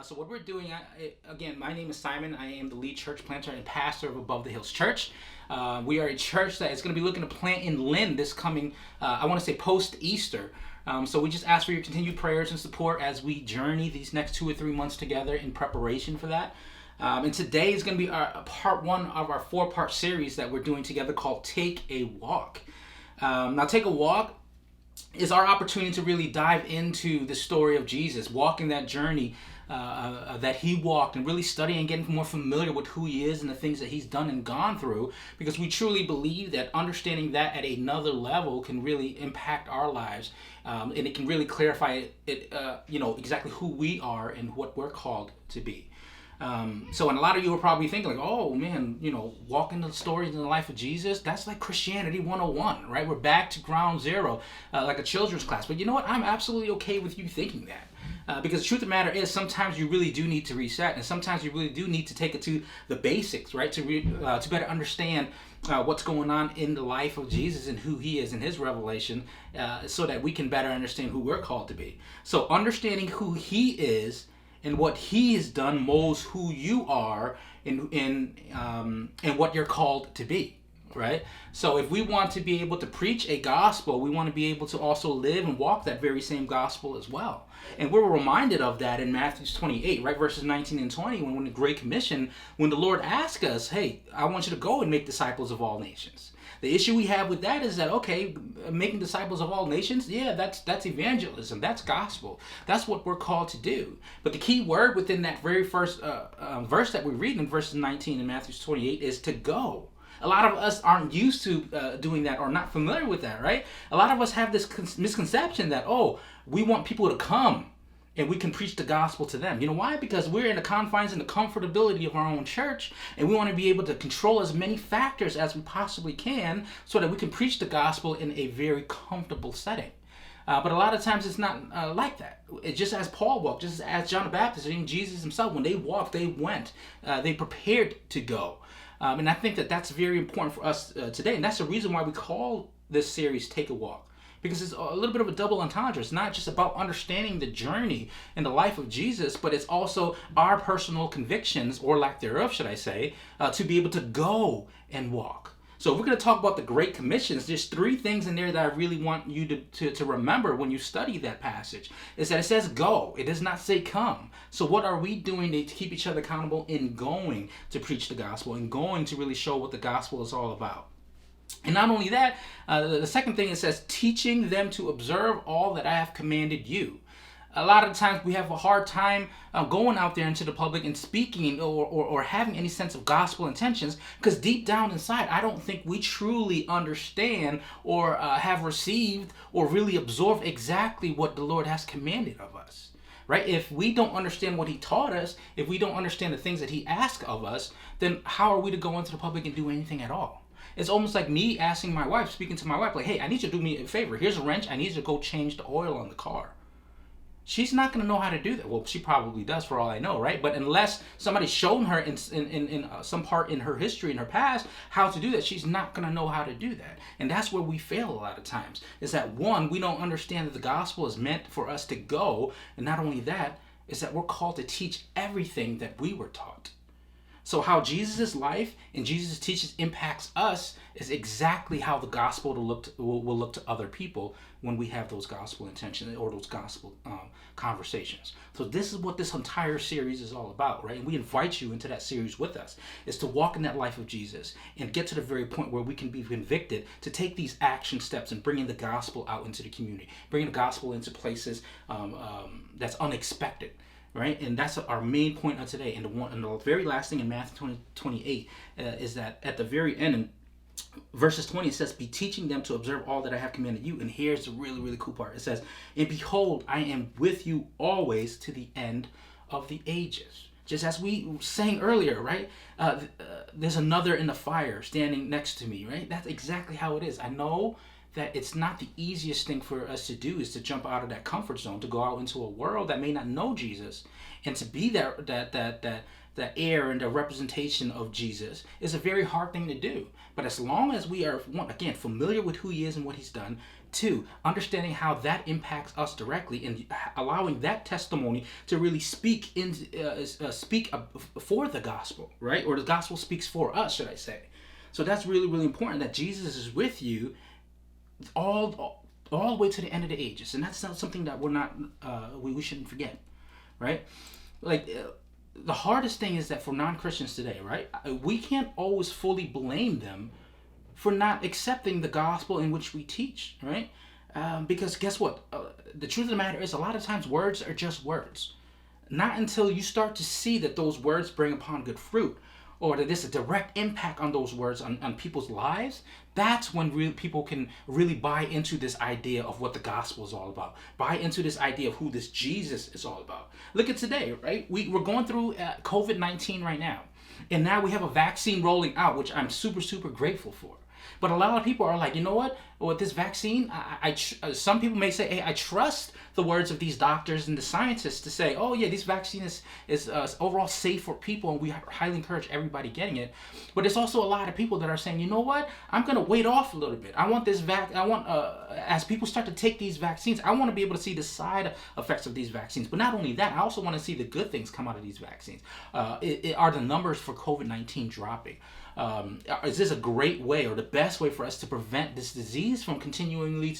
So what we're doing, again, my name is Simon. I am the lead church planter and pastor of Above the Hills Church. We are a church that is going to be looking to plant in Lynn this coming, I want to say post-Easter. So we just ask for your continued prayers and support as we journey these next 2 or 3 months together in preparation for that. And today is going to be part one of our 4-part series that we're doing together called Take a Walk. Now, Take a Walk is our opportunity to really dive into the story of Jesus, walking that journey that he walked, and really studying and getting more familiar with who he is and the things that he's done and gone through, because we truly believe that understanding that at another level can really impact our lives, and it can really clarify exactly who we are and what we're called to be. And a lot of you are probably thinking like, oh man, walking the stories in the life of Jesus, that's like Christianity 101, right? We're back to ground zero, like a children's class. But you know what? I'm absolutely okay with you thinking that. Because the truth of the matter is sometimes you really do need to reset, and sometimes you really do need to take it to the basics, right? To better understand what's going on in the life of Jesus and who he is in his revelation, so that we can better understand who we're called to be. So understanding who he is and what he has done molds who you are and what you're called to be. Right? So if we want to be able to preach a gospel, we want to be able to also live and walk that very same gospel as well. And we're reminded of that in Matthew 28, right? Verses 19 and 20, when the Great Commission, when the Lord asks us, hey, I want you to go and make disciples of all nations. The issue we have with that is that, okay, making disciples of all nations, yeah, that's evangelism, that's gospel. That's what we're called to do. But the key word within that very first verse that we read in verses 19 in Matthew 28 is to go. A lot of us aren't used to doing that or not familiar with that, right? A lot of us have this misconception that, we want people to come and we can preach the gospel to them. You know why? Because we're in the confines and the comfortability of our own church, and we want to be able to control as many factors as we possibly can so that we can preach the gospel in a very comfortable setting. But a lot of times it's not like that. It's just as Paul walked, just as John the Baptist, and Jesus himself, when they walked, they went. They prepared to go. And I think that that's very important for us today. And that's the reason why we call this series Take a Walk. Because it's a little bit of a double entendre. It's not just about understanding the journey and the life of Jesus, but it's also our personal convictions, or lack thereof, should I say, to be able to go and walk. So if we're going to talk about the Great Commissions, there's 3 things in there that I really want you to remember when you study that passage. Is that it says go. It does not say come. So what are we doing to keep each other accountable in going to preach the gospel and going to really show what the gospel is all about? And not only that, the second thing, it says teaching them to observe all that I have commanded you. A lot of times we have a hard time going out there into the public and speaking or having any sense of gospel intentions, because deep down inside, I don't think we truly understand or have received or really absorbed exactly what the Lord has commanded of us. Right? If we don't understand what he taught us, if we don't understand the things that he asked of us, then how are we to go into the public and do anything at all? It's almost like me asking my wife, speaking to my wife, like, hey, I need you to do me a favor. Here's a wrench. I need you to go change the oil on the car. She's not going to know how to do that. Well, she probably does for all I know, right? But unless somebody's shown her in some part in her history, in her past, how to do that, she's not going to know how to do that. And that's where we fail a lot of times, is that, one, we don't understand that the gospel is meant for us to go. And not only that, is that we're called to teach everything that we were taught. So how Jesus' life and Jesus' teachings impacts us is exactly how the gospel will look to other people when we have those gospel intentions or those gospel conversations. So this is what this entire series is all about, right? And we invite you into that series with us, is to walk in that life of Jesus and get to the very point where we can be convicted to take these action steps and bringing the gospel out into the community, bringing the gospel into places that's unexpected. Right? And that's our main point of today. And the very last thing in Matthew 28 is that at the very end, in verses 20, it says, be teaching them to observe all that I have commanded you. And here's the really, really cool part. It says, and behold, I am with you always to the end of the ages. Just as we sang earlier, right? There's another in the fire standing next to me, right? That's exactly how it is. I know that it's not the easiest thing for us to do is to jump out of that comfort zone, to go out into a world that may not know Jesus, and to be that heir and the representation of Jesus is a very hard thing to do. But as long as we are, one, again, familiar with who he is and what he's done, two, understanding how that impacts us directly and allowing that testimony to really speak for the gospel, right? Or the gospel speaks for us, should I say. So that's really, really important, that Jesus is with you all the way to the end of the ages. And that's not something that we shouldn't forget, right? The hardest thing is that for non-Christians today, right, we can't always fully blame them for not accepting the gospel in which we teach, right? Because guess what? The truth of the matter is, a lot of times words are just words. Not until you start to see that those words bring upon good fruit, or that there's a direct impact on those words on people's lives, that's when people can really buy into this idea of what the gospel is all about. Buy into this idea of who this Jesus is all about. Look at today, right? We're going through COVID-19 right now. And now we have a vaccine rolling out, which I'm super, super grateful for. But a lot of people are like, you know what? With this vaccine, some people may say, hey, I trust the words of these doctors and the scientists to say, oh yeah, this vaccine is overall safe for people, and we highly encourage everybody getting it. But there's also a lot of people that are saying, you know what? I'm gonna wait off a little bit. I want as people start to take these vaccines, I want to be able to see the side effects of these vaccines. But not only that, I also want to see the good things come out of these vaccines. Are the numbers for COVID-19 dropping? Is this a great way, or the best way, for us to prevent this disease from continuing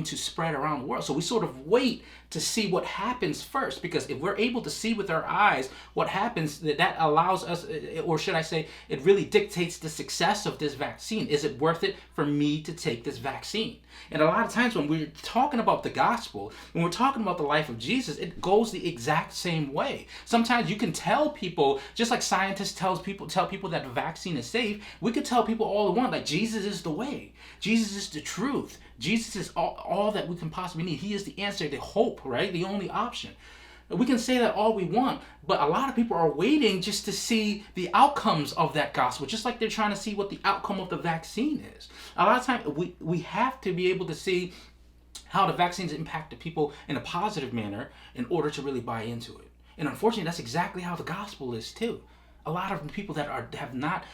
to spread around the world? So we sort of wait to see what happens first, because if we're able to see with our eyes what happens, that allows us, or should I say, it really dictates the success of this vaccine. Is it worth it for me to take this vaccine? And a lot of times when we're talking about the gospel, when we're talking about the life of Jesus, it goes the exact same way. Sometimes you can tell people, just like scientists tell people that the vaccine is safe, we could tell people all we want, like Jesus is the way, Jesus is the truth, Jesus is all that we can possibly need. He is the answer, the hope, right? The only option. We can say that all we want, but a lot of people are waiting just to see the outcomes of that gospel, just like they're trying to see what the outcome of the vaccine is. A lot of times we have to be able to see how the vaccines impact the people in a positive manner in order to really buy into it. And unfortunately, that's exactly how the gospel is too. A lot of people that have not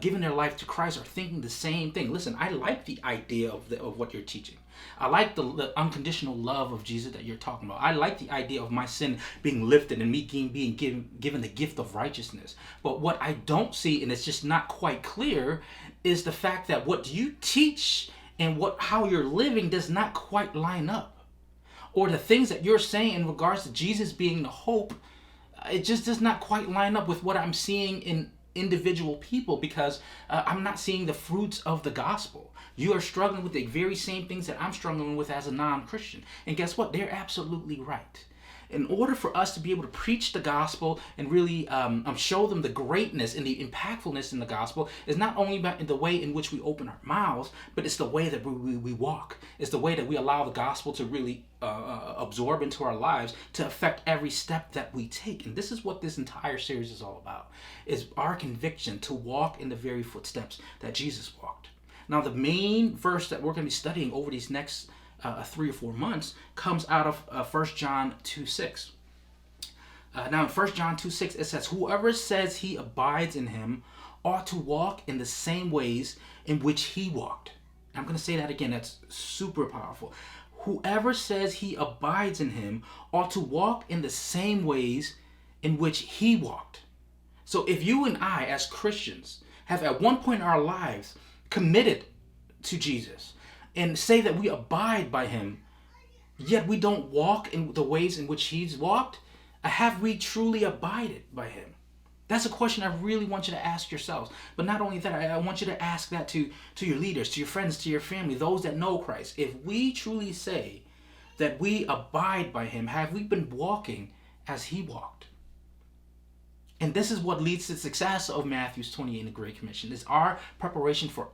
given their life to Christ are thinking the same thing. Listen, I like the idea of what you're teaching. I like the unconditional love of Jesus that you're talking about. I like the idea of my sin being lifted and me being given the gift of righteousness. But what I don't see, and it's just not quite clear, is the fact that what you teach and how you're living does not quite line up. Or the things that you're saying in regards to Jesus being the hope, it just does not quite line up with what I'm seeing in individual people, because I'm not seeing the fruits of the gospel. You are struggling with the very same things that I'm struggling with as a non-Christian. And guess what? They're absolutely right. In order for us to be able to preach the gospel and really show them the greatness and the impactfulness in the gospel, is not only about the way in which we open our mouths, but it's the way that we walk. It's the way that we allow the gospel to really absorb into our lives, to affect every step that we take. And this is what this entire series is all about, is our conviction to walk in the very footsteps that Jesus walked. Now, the main verse that we're going to be studying over these next 3 or 4 months comes out of 1 John 2:6. Now in 1 John 2:6 it says, whoever says he abides in him ought to walk in the same ways in which he walked. And I'm going to say that again. That's super powerful. Whoever says he abides in him ought to walk in the same ways in which he walked. So if you and I as Christians have at one point in our lives committed to Jesus and say that we abide by him, yet we don't walk in the ways in which he's walked, have we truly abided by him? That's a question I really want you to ask yourselves. But not only that, I want you to ask that to your leaders, to your friends, to your family, those that know Christ. If we truly say that we abide by him, have we been walking as he walked? And this is what leads to the success of Matthew's 28 and the Great Commission. It's our preparation for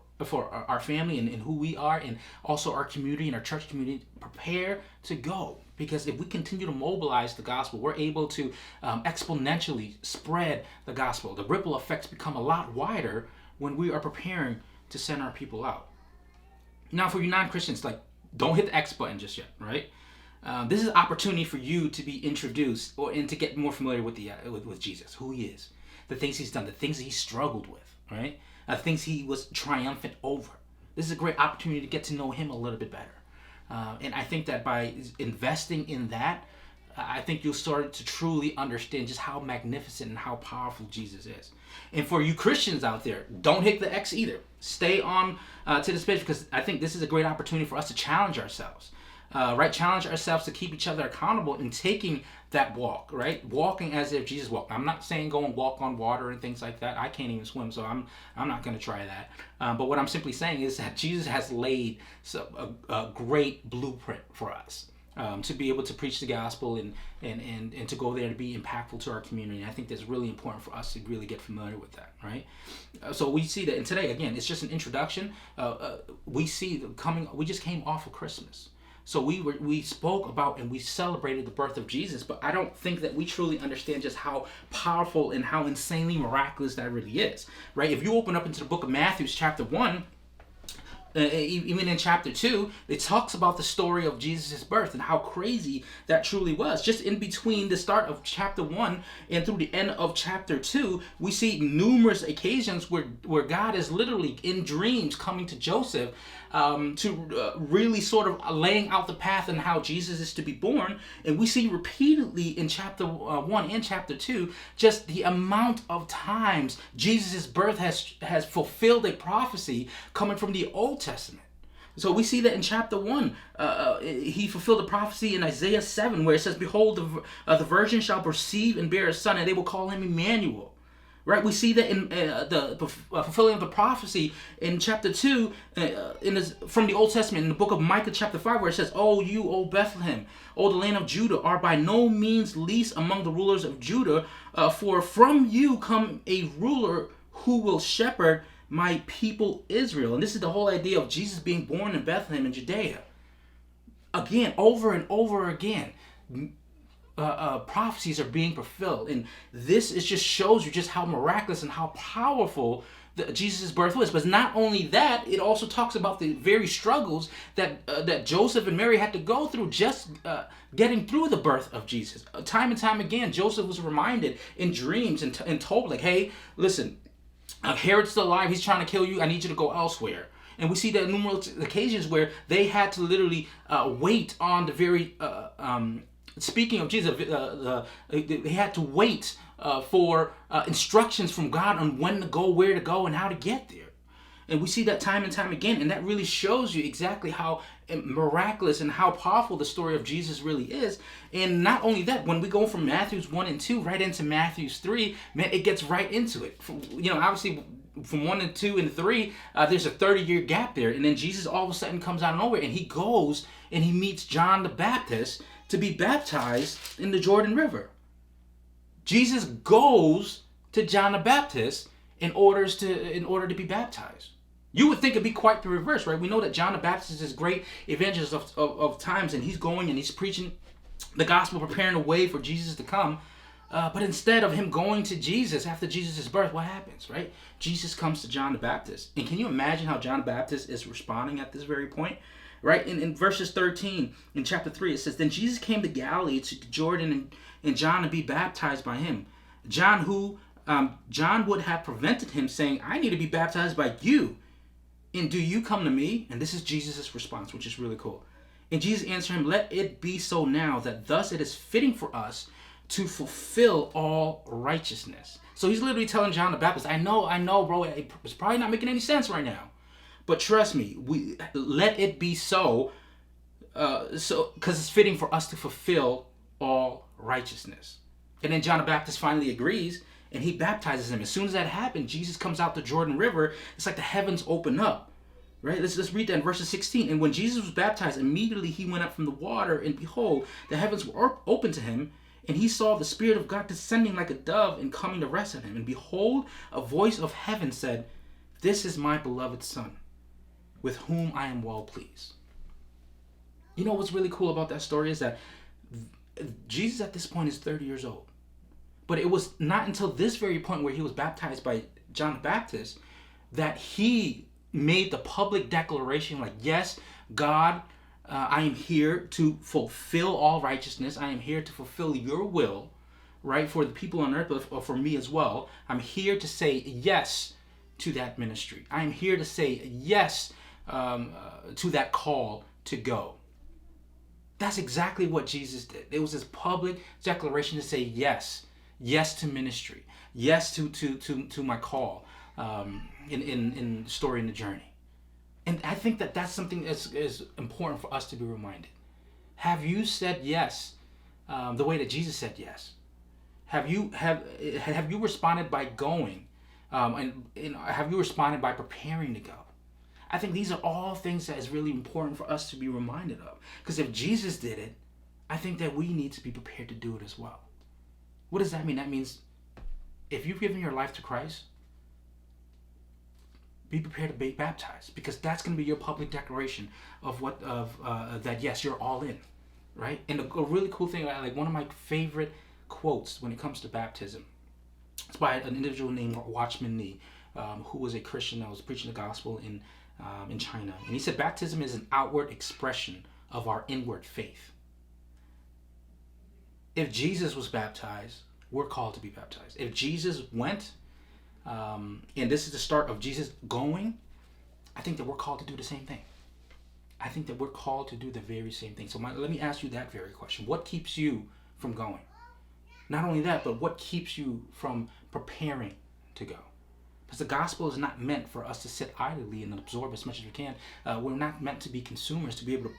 our family and who we are, and also our community and our church community, prepare to go. Because if we continue to mobilize the gospel, we're able to exponentially spread the gospel. The ripple effects become a lot wider when we are preparing to send our people out. Now, for you non-Christians, like, don't hit the X button just yet, right? This is an opportunity for you to be introduced and to get more familiar with with Jesus, who he is, the things he's done, the things he struggled with, right? Things he was triumphant over. This is a great opportunity to get to know him a little bit better. And I think that by investing in that, I think you'll start to truly understand just how magnificent and how powerful Jesus is. And for you Christians out there, don't hit the X either. Stay on to this page, because I think this is a great opportunity for us to challenge ourselves. Right? Challenge ourselves to keep each other accountable in taking that walk, right? Walking as if Jesus walked. I'm not saying go and walk on water and things like that. I can't even swim, so I'm not going to try that. But what I'm simply saying is that Jesus has laid a great blueprint for us. To be able to preach the gospel and to go there to be impactful to our community. And I think that's really important for us to really get familiar with that, right? So we see that, and today, again, it's just an introduction. We just came off of Christmas. So we spoke about and we celebrated the birth of Jesus, but I don't think that we truly understand just how powerful and how insanely miraculous that really is, right? If you open up into the book of Matthew, chapter 1, even in chapter 2, it talks about the story of Jesus' birth and how crazy that truly was. Just in between the start of chapter 1 and through the end of chapter 2, we see numerous occasions where God is literally in dreams coming to Joseph to really sort of laying out the path and how Jesus is to be born. And we see repeatedly in chapter 1 and chapter 2 just the amount of times Jesus' birth has fulfilled a prophecy coming from the Old Testament. So we see that in chapter 1, he fulfilled the prophecy in Isaiah 7 where it says, "Behold, the virgin shall conceive and bear a son, and they will call him Emmanuel." Right, we see that in the fulfilling of the prophecy in chapter 2 from the Old Testament in the book of Micah chapter 5 where it says, "O you, O Bethlehem, O the land of Judah, are by no means least among the rulers of Judah, for from you come a ruler who will shepherd my people Israel." And this is the whole idea of Jesus being born in Bethlehem in Judea. Again, over and over again. Prophecies are being fulfilled, and this just shows you just how miraculous and how powerful Jesus' birth was. But not only that, it also talks about the very struggles that Joseph and Mary had to go through just getting through the birth of Jesus. Time and time again, Joseph was reminded in dreams and told, like, "Hey, listen, Herod's still alive. He's trying to kill you. I need you to go elsewhere." And we see that numerous occasions where they had to literally wait on the very speaking of Jesus, they had to wait for instructions from God on when to go, where to go, and how to get there. And we see that time and time again, and that really shows you exactly how miraculous and how powerful the story of Jesus really is. And not only that, when we go from Matthews 1 and 2 right into Matthews 3, man, it gets right into it. Obviously, from 1 and 2 and 3, there's a 30-year gap there. And then Jesus all of a sudden comes out of nowhere, and he goes and he meets John the Baptist to be baptized in the Jordan River. Jesus goes to John the Baptist in order to be baptized. You would think it'd be quite the reverse, right? We know that John the Baptist is this great evangelist of times, and he's going and he's preaching the gospel, preparing the way for Jesus to come. But instead of him going to Jesus after Jesus' birth, what happens, right? Jesus comes to John the Baptist. And can you imagine how John the Baptist is responding at this very point? Right? In verses 13, in chapter 3, it says, "Then Jesus came to Galilee, to Jordan, and John to be baptized by him. John would have prevented him, saying, 'I need to be baptized by you. And do you come to me?'" And this is Jesus' response, which is really cool. "And Jesus answered him, 'Let it be so now, that thus it is fitting for us to fulfill all righteousness.'" So he's literally telling John the Baptist, I know, bro, it's probably not making any sense right now. But trust me, let it be so, because it's fitting for us to fulfill all righteousness. And then John the Baptist finally agrees, and he baptizes him. As soon as that happened, Jesus comes out the Jordan River. It's like the heavens open up, right? Let's read that in verses 16. "And when Jesus was baptized, immediately he went up from the water, and behold, the heavens were open to him, and he saw the Spirit of God descending like a dove and coming to rest on him. And behold, a voice of heaven said, 'This is my beloved Son, with whom I am well pleased.'" You know what's really cool about that story is that Jesus at this point is 30 years old. But it was not until this very point where he was baptized by John the Baptist that he made the public declaration like, yes, God, I am here to fulfill all righteousness. I am here to fulfill your will, right, for the people on earth, but for me as well. I'm here to say yes to that ministry. I am here to say yes to that call to go. That's exactly what Jesus did. It was his public declaration to say yes to ministry, yes to my call in the story and the journey. And I think that that's something that's is important for us to be reminded. Have you said yes the way that Jesus said yes? Have you responded by going, and have you responded by preparing to go? I think these are all things that is really important for us to be reminded of. Because if Jesus did it, I think that we need to be prepared to do it as well. What does that mean? That means if you've given your life to Christ, be prepared to be baptized, because that's going to be your public declaration of that yes, you're all in, right? And a really cool thing, like one of my favorite quotes when it comes to baptism, it's by an individual named Watchman Nee, who was a Christian that was preaching the gospel in China, and he said, "Baptism is an outward expression of our inward faith." If Jesus was baptized, we're called to be baptized. If Jesus went, and this is the start of Jesus going, I think that we're called to do the same thing. I think that we're called to do the very same thing. So let me ask you that very question. What keeps you from going? Not only that, but what keeps you from preparing to go? Because the gospel is not meant for us to sit idly and absorb as much as we can. We're not meant to be consumers, to be able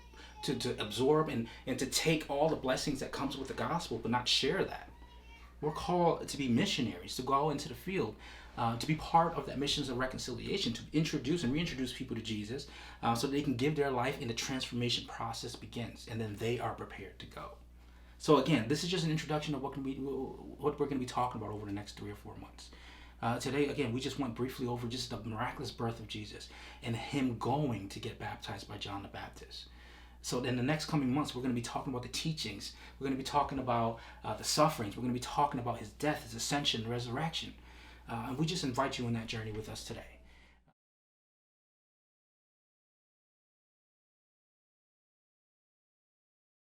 to absorb and to take all the blessings that comes with the gospel, but not share that. We're called to be missionaries, to go into the field, to be part of that missions of reconciliation, to introduce and reintroduce people to Jesus, so that they can give their life and the transformation process begins, and then they are prepared to go. So again, this is just an introduction of what we're going to be talking about over the next 3 or 4 months. Today, again, we just went briefly over just the miraculous birth of Jesus and him going to get baptized by John the Baptist. So in the next coming months, we're going to be talking about the teachings. We're going to be talking about the sufferings. We're going to be talking about his death, his ascension, resurrection. And we just invite you on that journey with us today.